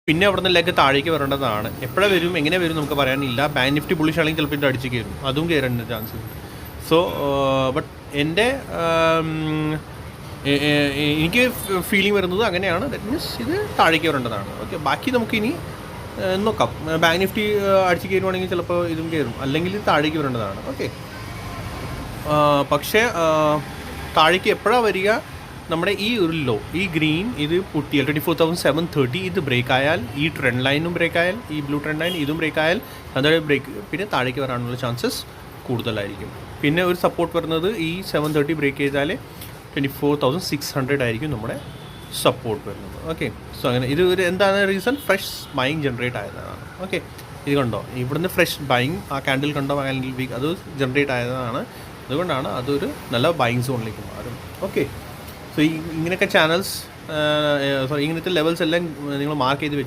പിന്നെ അവിടെ നിന്ന് ലെഗ് താഴേക്ക് വരേണ്ടതാണ്. എപ്പോഴാണ് വരും, എങ്ങനെ വരും നമുക്ക് പറയാനില്ല. ബാങ്ക് നിഫ്റ്റി ബുള്ളിഷ് ആണെങ്കിൽ ചിലപ്പോൾ ഇത് അടിച്ച് കയറും, അതും കയറേണ്ട ചാൻസ് ഉണ്ട്. സോ ബട്ട് എൻ്റെ എനിക്ക് ഫീലിംഗ് വരുന്നത് അങ്ങനെയാണ്. ദാറ്റ് മീൻസ് ഇത് താഴേക്ക് വരേണ്ടതാണ്. ഓക്കെ, ബാക്കി നമുക്കിനി നോക്കാം. ബാങ്ക് നിഫ്റ്റി അടിച്ച് കയറുവാണെങ്കിൽ ചിലപ്പോൾ ഇതും കയറും, അല്ലെങ്കിൽ ഇത് താഴേക്ക് വരേണ്ടതാണ്. ഓക്കെ, പക്ഷേ താഴേക്ക് എപ്പോഴാണ് വരിക, നമ്മുടെ ഈ ഒരു ലോ, ഈ ഗ്രീൻ ഇത് പൊട്ടിയാൽ 24,730 ഇത് ബ്രേക്ക് ആയാൽ, ഈ ട്രെൻഡ് ലൈനും ബ്രേക്ക് ആയാൽ, ഈ ബ്ലൂ ട്രെൻഡ് ലൈൻ ഇതും ബ്രേക്ക് ആയാൽ, അതായത് ബ്രേക്ക് പിന്നെ താഴേക്ക് വരാനുള്ള ചാൻസസ് കൂടുതലായിരിക്കും. പിന്നെ ഒരു സപ്പോർട്ട് വരുന്നത് ഈ 730 ബ്രേക്ക് ചെയ്താൽ 24,600 ആയിരിക്കും നമ്മുടെ സപ്പോർട്ട് വരുന്നത്. ഓക്കെ, സോ അങ്ങനെ ഇത് ഒരു എന്താണ് റീസൺ, ഫ്രഷ് ബൈങ് ജനറേറ്റ് ആയതാണ്. ഓക്കെ, ഇത് കണ്ടോ, ഇവിടുന്ന് ഫ്രഷ് ബൈങ് ആ ക്യാൻഡിൽ കണ്ടോ, ക്യാൻഡിൽ വീക്ക് അത് ജനറേറ്റ് ആയതാണ്. അതുകൊണ്ടാണ് അതൊരു നല്ല ബൈങ് സോണിലേക്ക് മാറും. ഓക്കെ, സോ ഇങ്ങനെയൊക്കെ ചാനൽസ് ഇങ്ങനത്തെ ലെവൽസ് എല്ലാം നിങ്ങൾ മാർക്ക് ചെയ്ത് വെച്ച്